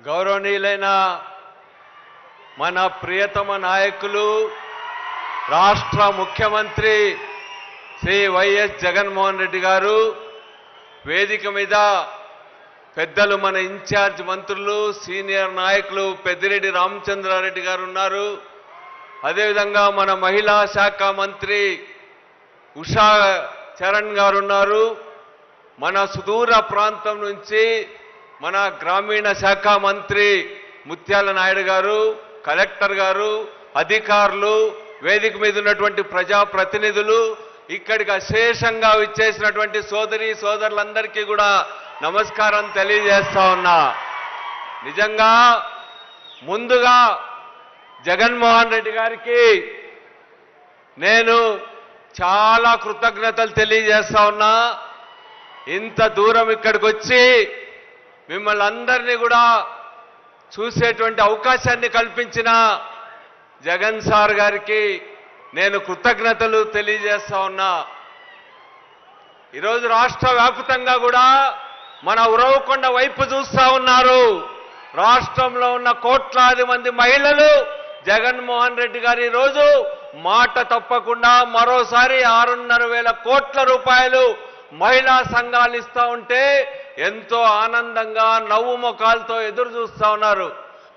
గౌరవనీయులైన మన ప్రియతమ నాయకులు రాష్ట్ర ముఖ్యమంత్రి శ్రీ వైఎస్ జగన్మోహన్ రెడ్డి గారు వేదిక మీద పెద్దలు మన ఇన్ఛార్జ్ మంత్రులు సీనియర్ నాయకులు పెద్దిరెడ్డి రామచంద్రారెడ్డి గారు ఉన్నారు. అదేవిధంగా మన మహిళా శాఖ మంత్రి ఉషా చరణ్ గారు ఉన్నారు. మన సుదూర ప్రాంతం నుంచి మన గ్రామీణ శాఖ మంత్రి ముత్యాల నాయుడు గారు, కలెక్టర్ గారు, అధికారులు, వేదిక మీద ఉన్నటువంటి ప్రజాప్రతినిధులు, ఇక్కడికి అశేషంగా విచ్చేసినటువంటి సోదరి సోదరులందరికీ కూడా నమస్కారం తెలియజేస్తా ఉన్నా. నిజంగా ముందుగా జగన్మోహన్ రెడ్డి గారికి నేను చాలా కృతజ్ఞతలు తెలియజేస్తా ఉన్నా. ఇంత దూరం ఇక్కడికి వచ్చి మిమ్మల్ని అందరినీ కూడా చూసేటువంటి అవకాశాన్ని కల్పించిన జగన్ సార్ గారికి నేను కృతజ్ఞతలు తెలియజేస్తా ఉన్నా. ఈరోజు రాష్ట్ర వ్యాప్తంగా కూడా మన ఉరవకొండ వైపు చూస్తా ఉన్నారు. రాష్ట్రంలో ఉన్న కోట్లాది మంది మహిళలు జగన్మోహన్ రెడ్డి గారు ఈరోజు మాట తప్పకుండా మరోసారి 6,500,000 కోట్ల రూపాయలు మహిళా సంఘాలు ఇస్తా ఉంటే ఎంతో ఆనందంగా నవ్వు ముఖాలతో ఎదురు చూస్తా ఉన్నారు.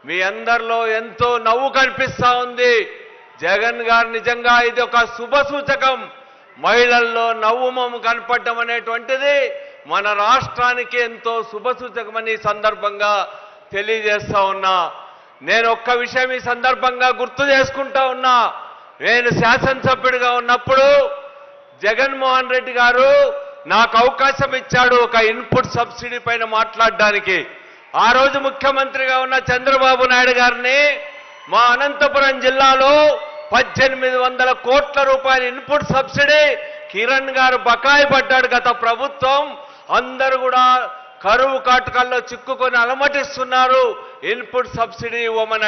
మీ అందరిలో ఎంతో నవ్వు కనిపిస్తా ఉంది. జగన్ గారు నిజంగా ఇది ఒక శుభ సూచకం. మహిళల్లో నవ్వు మొమ్ము కనపడడం అనేటువంటిది మన రాష్ట్రానికి ఎంతో శుభ సూచకమని సందర్భంగా తెలియజేస్తా ఉన్నా. నేను ఒక్క విషయం ఈ సందర్భంగా గుర్తు చేసుకుంటా ఉన్నా. నేను శాసనసభ్యుడిగా ఉన్నప్పుడు జగన్మోహన్ రెడ్డి గారు నాకు అవకాశం ఇచ్చాడు ఒక ఇన్పుట్ సబ్సిడీ పైన మాట్లాడడానికి. ఆ రోజు ముఖ్యమంత్రిగా ఉన్న చంద్రబాబు నాయుడు గారిని మా అనంతపురం జిల్లాలో 1,800 కోట్ల రూపాయల ఇన్పుట్ సబ్సిడీ కిరణ్ గారు బకాయి పడ్డాడు గత ప్రభుత్వం. అందరూ కూడా కరువు కాటకాల్లో చిక్కుకొని అలమటిస్తున్నారు. ఇన్పుట్ సబ్సిడీ ఇవ్వమని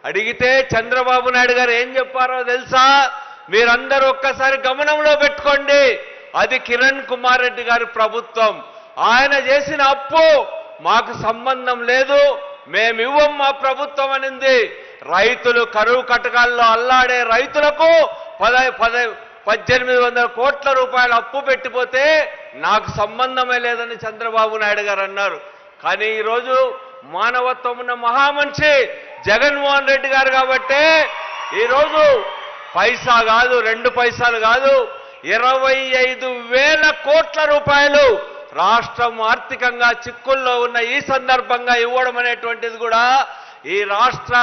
అడిగితే చంద్రబాబు నాయుడు గారు ఏం చెప్పారో తెలుసా? మీరందరూ ఒక్కసారి గమనంలో పెట్టుకోండి. అది కిరణ్ కుమార్ రెడ్డి గారి ప్రభుత్వం. ఆయన చేసిన అప్పు మాకు సంబంధం లేదు, మేమివ్వం మా ప్రభుత్వం అనింది. రైతులు కరువు కటకాల్లో అల్లాడే రైతులకు 1,800 కోట్ల రూపాయలు అప్పు పెట్టిపోతే నాకు సంబంధమే లేదని చంద్రబాబు నాయుడు గారు అన్నారు. కానీ ఈరోజు మానవత్వం ఉన్న మహామనిషి జగన్మోహన్ రెడ్డి గారు కాబట్టే ఈరోజు పైసా కాదు, 2 పైసలు కాదు, 25,000 కోట్ల రూపాయలు రాష్ట్రం ఆర్థికంగా చిక్కుల్లో ఉన్న ఈ సందర్భంగా ఇవ్వడం అనేటువంటిది కూడా ఈ రాష్ట్ర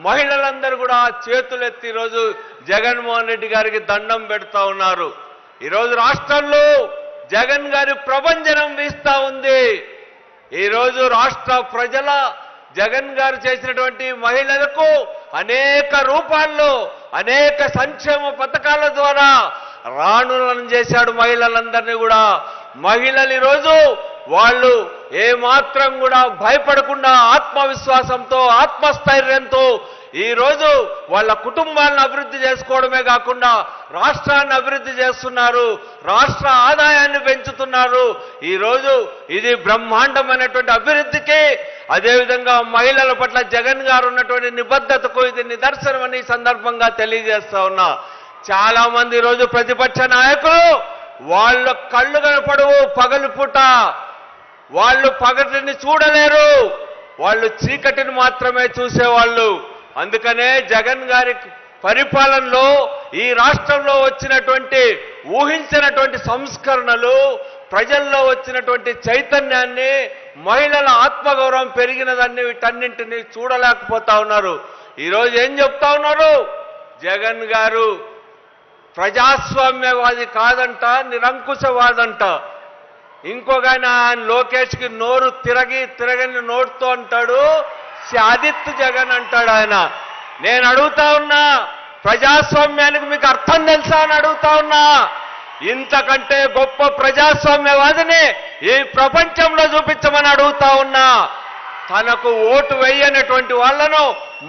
మహిళలందరూ కూడా చేతులెత్తి ఈరోజు జగన్మోహన్ రెడ్డి గారికి దండం పెడతా ఉన్నారు. ఈరోజు రాష్ట్రంలో జగన్ గారి ప్రభంజనం వీస్తా ఉంది. ఈరోజు రాష్ట్ర ప్రజల జగన్ గారు చేసినటువంటి మహిళలకు అనేక రూపాల్లో అనేక సంక్షేమ పథకాల ద్వారా రాణులను చేశాడు మహిళలందరినీ కూడా. మహిళలు ఈరోజు వాళ్ళు ఏమాత్రం కూడా భయపడకుండా ఆత్మవిశ్వాసంతో ఆత్మస్థైర్యంతో ఈరోజు వాళ్ళ కుటుంబాలను అభివృద్ధి చేసుకోవడమే కాకుండా రాష్ట్రాన్ని అభివృద్ధి చేస్తున్నారు, రాష్ట్ర ఆదాయాన్ని పెంచుతున్నారు. ఈరోజు ఇది బ్రహ్మాండమైనటువంటి అభివృద్ధికి, అదేవిధంగా మహిళల పట్ల జగన్ గారు ఉన్నటువంటి నిబద్ధతకు ఇది నిదర్శనమని సందర్భంగా తెలియజేస్తా ఉన్నా. చాలా మంది ఈరోజు ప్రతిపక్ష నాయకులు వాళ్ళ కళ్ళు కనపడవు పగలు పూట, వాళ్ళు పగటిని చూడలేరు, వాళ్ళు చీకటిని మాత్రమే చూసేవాళ్ళు. అందుకనే జగన్ గారి పరిపాలనలో ఈ రాష్ట్రంలో వచ్చినటువంటి ఊహించినటువంటి సంస్కరణలు, ప్రజల్లో వచ్చినటువంటి చైతన్యాన్ని, మహిళల ఆత్మగౌరవం పెరిగినదాన్ని వీటన్నింటినీ చూడలేకపోతా ఉన్నారు. ఈరోజు ఏం చెప్తా ఉన్నారు? జగన్ గారు ప్రజాస్వామ్యవాది కాదంట, నిరంకుశవాదంట. ఇంకొక ఆయన లోకేష్కి నోరు తిరగని నోటుతో అంటాడు, ఆదిత్య జగన్ అంటాడు ఆయన. నేను అడుగుతా ఉన్నా, ప్రజాస్వామ్యానికి మీకు అర్థం తెలుసా అని అడుగుతా ఉన్నా. ఇంతకంటే గొప్ప ప్రజాస్వామ్యవాదిని ఈ ప్రపంచంలో చూపించమని అడుగుతా ఉన్నా. తనకు ఓటు వేయనటువంటి వాళ్ళను,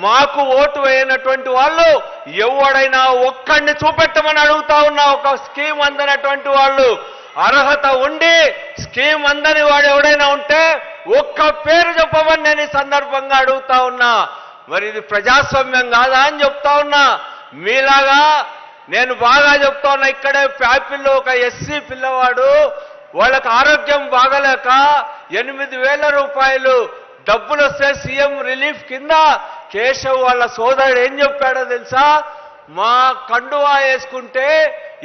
మాకు ఓటు వేయనటువంటి వాళ్ళు ఎవడైనా ఒక్కడిని చూపెట్టమని అడుగుతా ఉన్నా. ఒక స్కీమ్ అందనటువంటి వాళ్ళు, అర్హత ఉండి స్కీమ్ అందని వాడు ఎవడైనా ఉంటే ఒక్క పేరు చెప్పమని నేను ఈ సందర్భంగా అడుగుతా ఉన్నా. మరి ఇది ప్రజాస్వామ్యం కాదా అని చెప్తా ఉన్నా. మీలాగా నేను బాగా చెప్తా ఉన్నా. ఇక్కడే ప్యాపిల్లో ఒక ఎస్సీ పిల్లవాడు వాళ్ళకి ఆరోగ్యం బాగలేక 8,000 రూపాయలు డబ్బులు వస్తే సీఎం రిలీఫ్ కింద కేశవ్ వాళ్ళ సోదరుడు ఏం చెప్పాడో తెలుసా? మా కండువా వేసుకుంటే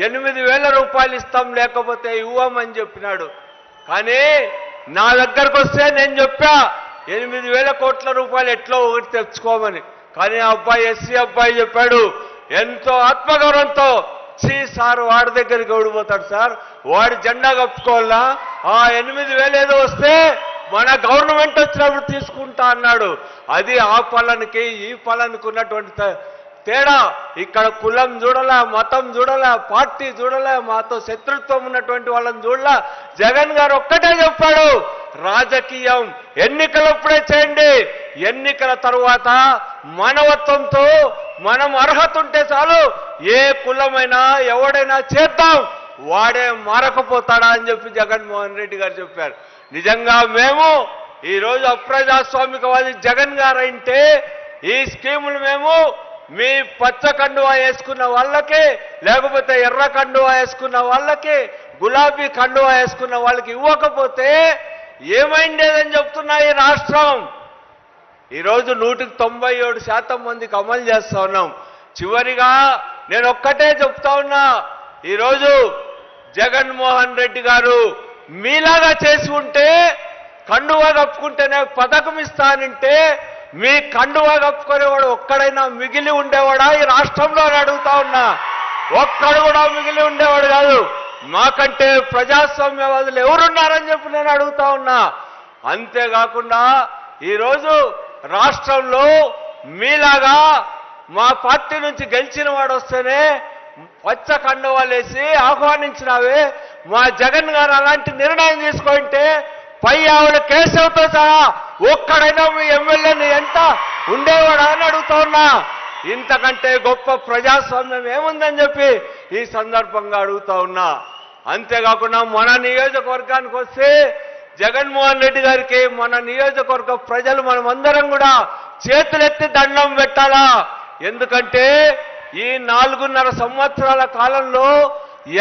8,000 రూపాయలు ఇస్తాం, లేకపోతే ఇవ్వమని చెప్పినాడు. కానీ నా దగ్గరకు వస్తే నేను చెప్పా 8,000 కోట్ల రూపాయలు ఎట్లో ఒకటి తెచ్చుకోమని. కానీ ఆ అబ్బాయి ఎస్సీ అబ్బాయి చెప్పాడు ఎంతో ఆత్మగౌరవంతో, సార్ వాడి దగ్గరికి ఓడిపోతాడు సార్, వాడి జెండా కప్పుకోవాలా, ఆ 8,000 ఏదో వస్తే మన గవర్నమెంట్ వచ్చినప్పుడు తీసుకుంటా అన్నాడు. అది ఆ పలానికి ఈ పలానికి ఉన్నటువంటి తేడా. ఇక్కడ కులం చూడలే, మతం చూడలే, పార్టీ చూడలే, మాతో శత్రుత్వం ఉన్నటువంటి వాళ్ళని చూడలే. జగన్ గారు ఒక్కటే చెప్పాడు, రాజకీయం ఎన్నికలప్పుడే చేయండి, ఎన్నికల తరువాత మానవత్వంతో మనం అర్హత ఉంటే చాలు ఏ కులమైనా ఎవడైనా చేద్దాం, వాడే మారకపోతాడా అని చెప్పి జగన్మోహన్ రెడ్డి గారు చెప్పారు. నిజంగా మేము ఈరోజు అప్రజాస్వామికవాది జగన్ గారు అంటే ఈ స్కీములు మేము మీ పచ్చ కండువా వేసుకున్న వాళ్ళకి, లేకపోతే ఎర్ర కండువా వేసుకున్న వాళ్ళకి, గులాబీ కండువా వేసుకున్న వాళ్ళకి ఇవ్వకపోతే ఏమైండేదని చెప్తున్నా ఈ రాష్ట్రం. ఈరోజు 197% మందికి అమలు చేస్తా ఉన్నాం. చివరిగా నేను ఒక్కటే చెప్తా ఉన్నా, ఈరోజు జగన్మోహన్ రెడ్డి గారు మీలాగా చేసి ఉంటే కండువా కప్పుకుంటేనే పథకం ఇస్తానంటే మీ కండువా కప్పుకునేవాడు ఒక్కడైనా మిగిలి ఉండేవాడా ఈ రాష్ట్రంలో అని అడుగుతా ఉన్నా. ఒక్కడు కూడా మిగిలి ఉండేవాడు కాదు. మాకంటే ప్రజాస్వామ్యవాదులు ఎవరున్నారని చెప్పి నేను అడుగుతా ఉన్నా. అంతేకాకుండా ఈరోజు రాష్ట్రంలో మీలాగా మా పార్టీ నుంచి గెలిచిన వాడు వస్తేనే పచ్చ కండువాలేసి ఆహ్వానించినావే. మా జగన్ గారు అలాంటి నిర్ణయం తీసుకుంటే పై ఆవిడ కేశవ్తో సహా ఒక్కడైనా మీ ఎమ్మెల్యేని ఎంత ఉండేవాడా అని అడుగుతా ఉన్నా. ఇంతకంటే గొప్ప ప్రజాస్వామ్యం ఏముందని చెప్పి ఈ సందర్భంగా అడుగుతా ఉన్నా. అంతేకాకుండా మన నియోజకవర్గానికి వస్తే జగన్మోహన్ రెడ్డి గారికి మన నియోజకవర్గ ప్రజలు మనమందరం కూడా చేతులెత్తి దండం పెట్టాలా. ఎందుకంటే ఈ 4.5 సంవత్సరాల కాలంలో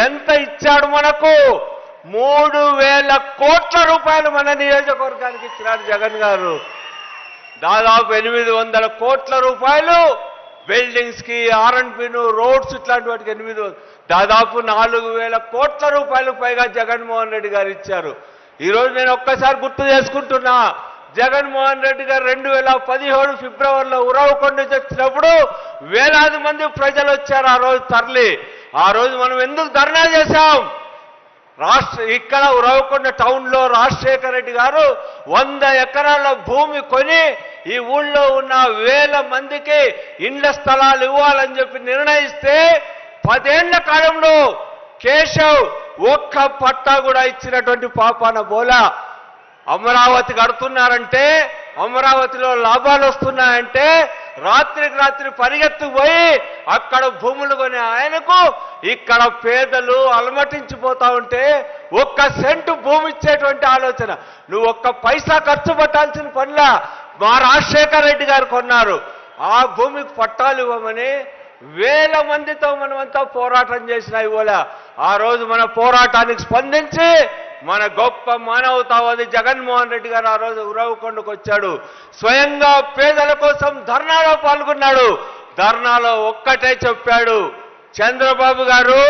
ఎంత ఇచ్చాడు మనకు? 3,000 కోట్ల రూపాయలు మన నియోజకవర్గానికి ఇచ్చినాడు జగన్ గారు. దాదాపు 800 కోట్ల రూపాయలు బిల్డింగ్స్ కి, R&Bను, రోడ్స్ ఇట్లాంటి వాటికి 800, దాదాపు 4,000 కోట్ల రూపాయలు పైగా జగన్మోహన్ రెడ్డి గారు ఇచ్చారు. ఈరోజు నేను ఒక్కసారి గుర్తు చేసుకుంటున్నా, జగన్మోహన్ రెడ్డి గారు 2017 ఫిబ్రవరిలో ఉరవకొండ వచ్చినప్పుడు వేలాది మంది ప్రజలు వచ్చారు ఆ రోజు తరలి. ఆ రోజు మనం ఎందుకు ధర్నా చేశాం? ఇక్కడ ఉరవకొండ టౌన్లో రాజశేఖర రెడ్డి గారు 100 ఎకరాల భూమి కొని ఈ ఊళ్ళో ఉన్న వేల మందికి ఇండ్ల స్థలాలు ఇవ్వాలని చెప్పి నిర్ణయిస్తే 10 ఏళ్ల కాలంలో కేశవ్ ఒక్క పట్టా కూడా ఇచ్చినటువంటి పాపాన బోలా. అమరావతి కడుతున్నారంటే, అమరావతిలో లాభాలు వస్తున్నాయంటే రాత్రికి రాత్రి పరిగెత్తుకుపోయి అక్కడ భూములు కొని ఆయనకు ఇక్కడ పేదలు అలమటించిపోతా ఉంటే ఒక్క సెంటు భూమి ఇచ్చేటువంటి ఆలోచన, నువ్వు ఒక్క పైసా ఖర్చు పెట్టాల్సిన పనిలా మా రాజశేఖర రెడ్డి గారు కొన్నారు. ఆ భూమికి పట్టాలు ఇవ్వమని వేల మందితో మనమంతా పోరాటం చేసినా ఇవ్వలే. ఆ రోజు మన పోరాటానికి స్పందించి మన గొప్ప మానవతావాది జగన్మోహన్ రెడ్డి గారు ఆ రోజు ఉరవకొండకు వచ్చాడు. స్వయంగా పేదల కోసం ధర్నాలో పాల్గొన్నాడు. ధర్నాలో ఒక్కటే చెప్పాడు, చంద్రబాబు గారు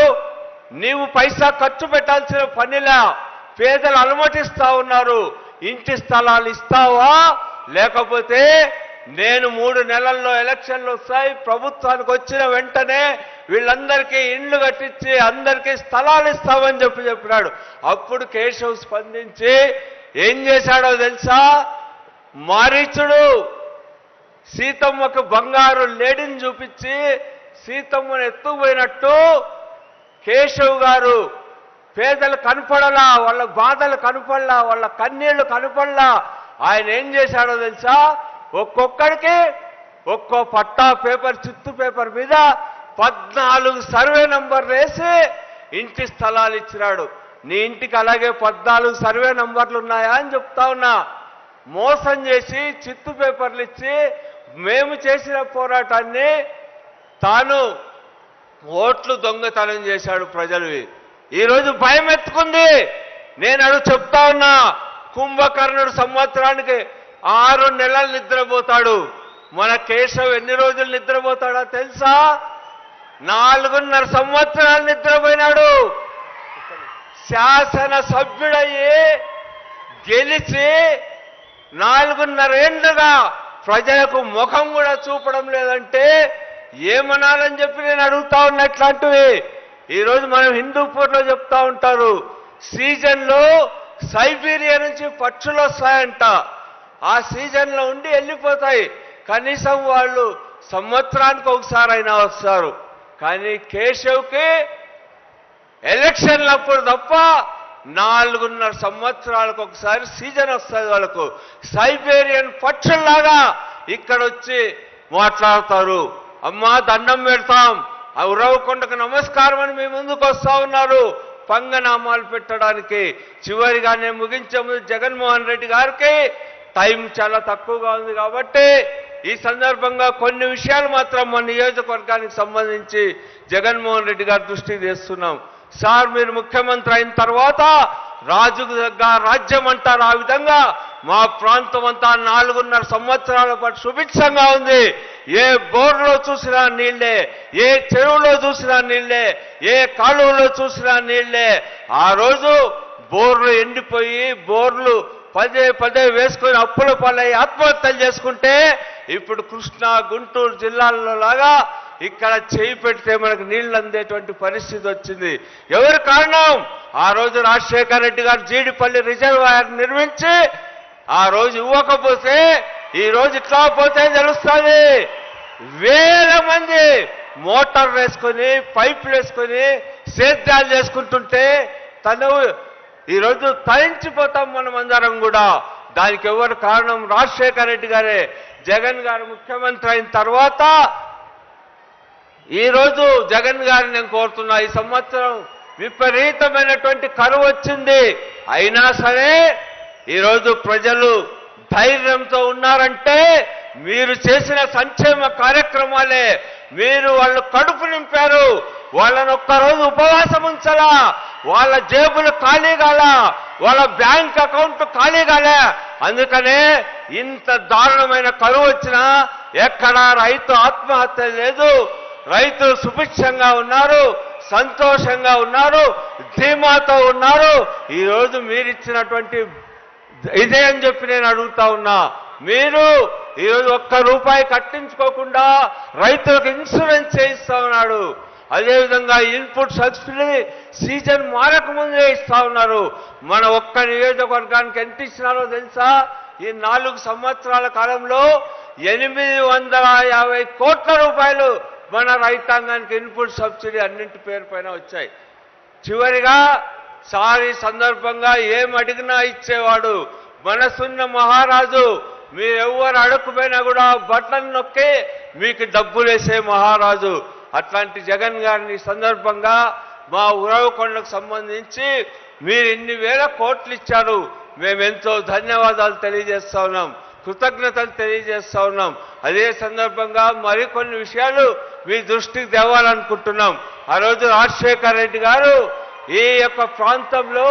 నీవు పైసా ఖర్చు పెట్టాల్సిన పనిలా, పేదలు అలమటిస్తా ఉన్నారు, ఇంటి స్థలాలు ఇస్తావా, లేకపోతే నేను 3 నెలల్లో ఎలక్షన్లు వస్తాయి, ప్రభుత్వానికి వచ్చిన వెంటనే వీళ్ళందరికీ ఇండ్లు కట్టించి అందరికీ స్థలాలు ఇస్తామని చెప్పినాడు. అప్పుడు కేశవ్ స్పందించి ఏం చేశాడో తెలుసా? మారీచుడు సీతమ్మకు బంగారు లేడిని చూపించి సీతమ్మను ఎత్తుకుపోయినట్టు కేశవ్ గారు పేదలు కనపడలా, వాళ్ళ బాధలు కనపడలా, వాళ్ళ కన్నీళ్లు కనపడలా. ఆయన ఏం చేశాడో తెలుసా? ఒక్కొక్కడికి ఒక్కో పట్టా పేపర్, చిత్తు పేపర్ మీద 14 సర్వే నంబర్లు వేసి ఇంటి స్థలాలు ఇచ్చినాడు. నీ ఇంటికి అలాగే 14 సర్వే నంబర్లు ఉన్నాయా అని చెప్తా ఉన్నా. మోసం చేసి చిత్తు పేపర్లు ఇచ్చి మేము చేసిన పోరాటాన్ని తాను ఓట్లు దొంగతనం చేశాడు ప్రజలవి. ఈరోజు భయం ఎత్తుకుంది. నేను చెప్తా ఉన్నా, కుంభకర్ణుడు సంవత్సరానికి 6 నెలలు నిద్రపోతాడు. మన కేశవ్ ఎన్ని రోజులు నిద్రపోతాడో తెలుసా? 4.5 సంవత్సరాలు నిద్రపోయినాడు. శాసన సభ్యుడయ్యి గెలిచి 4.5 ఏళ్లుగా ప్రజలకు ముఖం కూడా చూపడం లేదంటే ఏమనాలని చెప్పి నేను అడుగుతా ఉన్నా. ఇట్లాంటివి ఈరోజు మనం హిందూపూర్లో చెప్తా ఉంటారు, సీజన్లో సైబీరియా నుంచి పక్షులు వస్తాయంట. ఆ సీజన్లో ఉండి వెళ్ళిపోతాయి. కనీసం వాళ్ళు సంవత్సరానికి ఒకసారి అయినా వస్తారు. కానీ కేశవ్కి ఎలక్షన్లప్పుడు తప్ప 4.5 సంవత్సరాలకు ఒకసారి సీజన్ వస్తుంది. వాళ్ళకు సైబేరియన్ పక్షుల్లాగా ఇక్కడ వచ్చి మాట్లాడతారు. అమ్మా దండం పెడతాం, ఉరవకొండకు నమస్కారం అని మీ ముందుకు వస్తా ఉన్నారు పంగనామాలు పెట్టడానికి. చివరిగా నేను ముగించే ముందు జగన్మోహన్ రెడ్డి గారికి టైం చాలా తక్కువగా ఉంది కాబట్టి ఈ సందర్భంగా కొన్ని విషయాలు మాత్రం మన నియోజకవర్గానికి సంబంధించి జగన్మోహన్ రెడ్డి గారి దృష్టికి తెస్తున్నాం. సార్, మీరు ముఖ్యమంత్రి అయిన తర్వాత రాజుకు దగ్గర రాజ్యం అంటారు. ఆ విధంగా మా ప్రాంతం అంతా 4.5 సంవత్సరాల పాటు సుభిక్షంగా ఉంది. ఏ బోర్లో చూసినా నీళ్లే, ఏ చెరువులో చూసినా నీళ్లే, ఏ కాలువలో చూసినా నీళ్లే. ఆ రోజు బోర్లు ఎండిపోయి బోర్లు పదే వేసుకొని అప్పుల పాలై ఆత్మహత్యలు చేసుకుంటే ఇప్పుడు కృష్ణా గుంటూరు జిల్లాల్లో లాగా ఇక్కడ చేయి పెడితే మనకు నీళ్లు అందేటువంటి పరిస్థితి వచ్చింది. ఎవరి కారణం? ఆ రోజు రాజశేఖర రెడ్డి గారు జీడిపల్లి రిజర్వాయర్ నిర్మించి ఆ రోజు ఇవ్వకపోతే ఈ రోజు ఇట్లా పోతే తెలుస్తుంది. వేల మంది మోటార్ వేసుకొని పైపులు వేసుకొని సేద్యాలు చేసుకుంటుంటే ఈరోజు తరించిపోతాం మనం అందరం కూడా. దానికి ఎవరు కారణం? రాజశేఖర రెడ్డి గారే. జగన్ గారు ముఖ్యమంత్రి అయిన తర్వాత ఈరోజు జగన్ గారిని నేను కోరుతున్నా, ఈ సంవత్సరం విపరీతమైనటువంటి కరువు వచ్చింది. అయినా సరే ఈరోజు ప్రజలు ధైర్యంతో ఉన్నారంటే మీరు చేసిన సంక్షేమ కార్యక్రమాలే. మీరు వాళ్ళు కడుపు నింపారు. వాళ్ళని ఒక్కరోజు ఉపవాసం ఉంచలా, వాళ్ళ జేబులు ఖాళీ కాలా, వాళ్ళ బ్యాంక్ అకౌంట్ ఖాళీ కాలే. అందుకనే ఇంత దారుణమైన కరువు వచ్చినా ఎక్కడా రైతు ఆత్మహత్య లేదు. రైతులు సుభిక్షంగా ఉన్నారు, సంతోషంగా ఉన్నారు, ధీమాతో ఉన్నారు. ఈరోజు మీరిచ్చినటువంటి ఇదే అని చెప్పి నేను అడుగుతా ఉన్నా. మీరు ఈరోజు ₹1 కట్టించుకోకుండా రైతులకు ఇన్సూరెన్స్ చేయిస్తా ఉన్నాడు. అదేవిధంగా ఇన్పుట్ సబ్సిడీ సీజన్ మారక ముందే ఇస్తా ఉన్నారు. మన ఒక్క నియోజకవర్గానికి ఎంత ఇచ్చినారో తెలుసా? ఈ 4 సంవత్సరాల కాలంలో 850 కోట్ల రూపాయలు మన రైతాంగానికి ఇన్పుట్ సబ్సిడీ అన్నింటి పేరుపైన వచ్చాయి. చివరిగా సారి సందర్భంగా ఏం అడిగినా ఇచ్చేవాడు మనసున్న మహారాజు. మీరెవ్వరు అడుక్కుపోయినా కూడా బటన్ నొక్కి మీకు డబ్బులు వేసే మహారాజు. అట్లాంటి జగన్ గారిని సందర్భంగా మా ఉరవకొండకు సంబంధించి మీరు ఇన్ని వేల కోట్లు ఇచ్చారు. మేమెంతో ధన్యవాదాలు తెలియజేస్తా ఉన్నాం, కృతజ్ఞతలు తెలియజేస్తా ఉన్నాం. అదే సందర్భంగా మరికొన్ని విషయాలు మీ దృష్టికి తేవాలనుకుంటున్నాం. ఆ రోజు రాజశేఖర రెడ్డి గారు ఈ యొక్క ప్రాంతంలో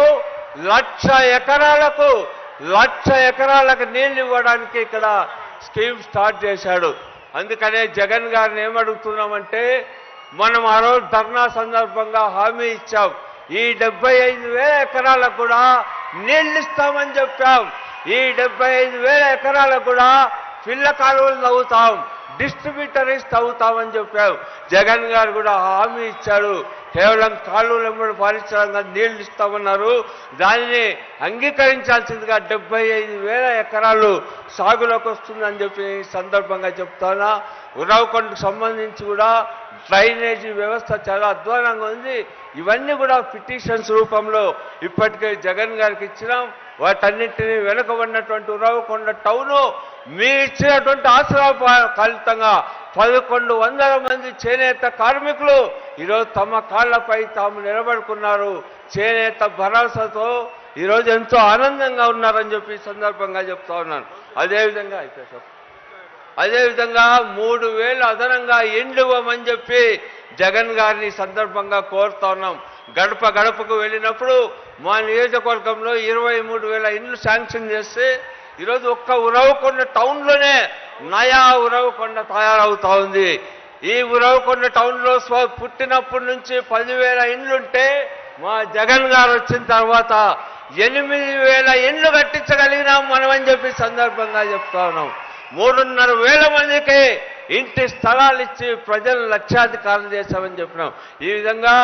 1,00,000 ఎకరాలకు నీళ్లు ఇవ్వడానికి ఇక్కడ స్కీమ్ స్టార్ట్ చేశాడు. అందుకనే జగన్ గారిని ఏమడుగుతున్నామంటే, మనం ఆ రోజు ధర్నా సందర్భంగా హామీ ఇచ్చాం, ఈ 75,000 ఎకరాలకు కూడా నీళ్లు ఇస్తామని చెప్పాం. ఈ 75,000 ఎకరాలకు కూడా పిల్ల కాలువలు తవ్వుతాం, డిస్ట్రిబ్యూటరీస్ తవ్వుతామని చెప్పాం. జగన్ గారు కూడా హామీ ఇచ్చారు. కేవలం కాలువలు ఎమ్మడి పారించడంగా నీళ్లు ఇస్తామన్నారు. దానిని అంగీకరించాల్సిందిగా 75,000 ఎకరాలు సాగులోకి వస్తుందని చెప్పి ఈ సందర్భంగా చెప్తానా. ఉరవకొండకు సంబంధించి కూడా డ్రైనేజీ వ్యవస్థ చాలా అధ్వానంగా ఉంది. ఇవన్నీ కూడా పిటిషన్స్ రూపంలో ఇప్పటికే జగన్ గారికి ఇచ్చినాం. వాటన్నింటినీ వెనుకబడినటువంటి ఉరవకొండ టౌను మీ ఇచ్చినటువంటి ఆసరా ఫలితంగా 1,100 మంది చేనేత కార్మికులు ఈరోజు తమ కాళ్లపై తాము నిలబడుకున్నారు. చేనేత భరోసాతో ఈరోజు ఎంతో ఆనందంగా ఉన్నారని చెప్పి ఈ సందర్భంగా చెప్తా ఉన్నాను. అదేవిధంగా 3,000 అదనంగా ఇండ్లు ఇవ్వమని చెప్పి జగన్ గారిని సందర్భంగా కోరుతా ఉన్నాం. గడప గడపకు వెళ్ళినప్పుడు మా నియోజకవర్గంలో 23,000 ఇండ్లు శాంక్షన్ చేస్తే ఈరోజు ఒక్క ఉరవకొండ టౌన్లోనే నయా ఉరవకొండ తయారవుతా ఉంది. ఈ ఉరవకొండ టౌన్లో పుట్టినప్పటి నుంచి 10,000 ఇండ్లుంటే మా జగన్ గారు వచ్చిన తర్వాత 8,000 ఇండ్లు కట్టించగలిగినాం మనం అని చెప్పి సందర్భంగా చెప్తా ఉన్నాం. 3,500 మందికి ఇంటి స్థలాలు ఇచ్చి ప్రజలు లక్షాధికారులు చేశామని చెప్పినాం. ఈ విధంగా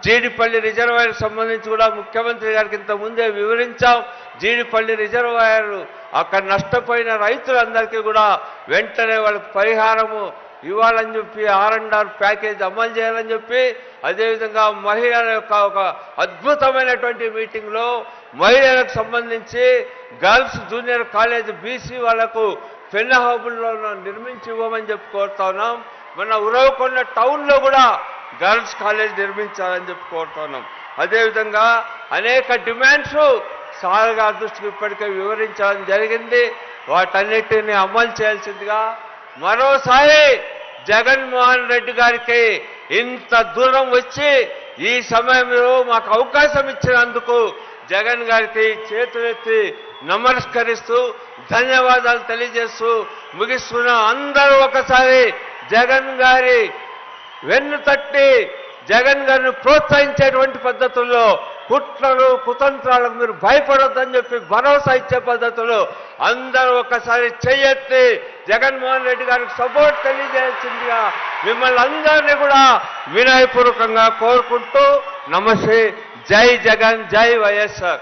జీడిపల్లి రిజర్వాయర్ సంబంధించి కూడా ముఖ్యమంత్రి గారికి ఇంత ముందే వివరించాం. జీడిపల్లి రిజర్వాయర్ అక్కడ నష్టపోయిన రైతులందరికీ కూడా వెంటనే వాళ్ళకి పరిహారము ఇవ్వాలని చెప్పి R&R ప్యాకేజ్ అమలు చేయాలని చెప్పి, అదేవిధంగా మహిళల యొక్క ఒక అద్భుతమైనటువంటి మీటింగ్లో మహిళలకు సంబంధించి గర్ల్స్ జూనియర్ కాలేజ్ బీసీ వాళ్లకు పెన్నహబుల్లో నిర్మించి ఇవ్వమని చెప్పి కోరుతా ఉన్నాం. మన ఉరవకొండ టౌన్లో కూడా గర్ల్స్ కాలేజ్ నిర్మించాలని చెప్పి కోరుతా ఉన్నాం. అదేవిధంగా అనేక డిమాండ్స్ సార్ గారి దృష్టికి ఇప్పటికే వివరించడం జరిగింది. వాటన్నిటిని అమలు చేయాల్సిందిగా మరోసారి జగన్మోహన్ రెడ్డి గారికి ఇంత దూరం వచ్చి ఈ సమయంలో మాకు అవకాశం ఇచ్చినందుకు జగన్ గారికి చేతులెత్తి నమస్కరిస్తూ ధన్యవాదాలు తెలియజేస్తూ ముగిస్తున్నాం. అందరూ ఒకసారి జగన్ గారి వెన్ను తట్టి జగన్ గారిని ప్రోత్సహించేటువంటి పద్ధతుల్లో కుట్రలు కుతంత్రాలకు మీరు భయపడొద్దని చెప్పి భరోసా ఇచ్చే పద్ధతులు అందరూ ఒకసారి చెయ్యెత్తి జగన్మోహన్ రెడ్డి గారికి సపోర్ట్ తెలియజేయాల్సిందిగా మిమ్మల్ని అందరినీ కూడా వినయపూర్వకంగా కోరుకుంటూ నమస్తే. జై జగన్, జై వైఎస్ఆర్.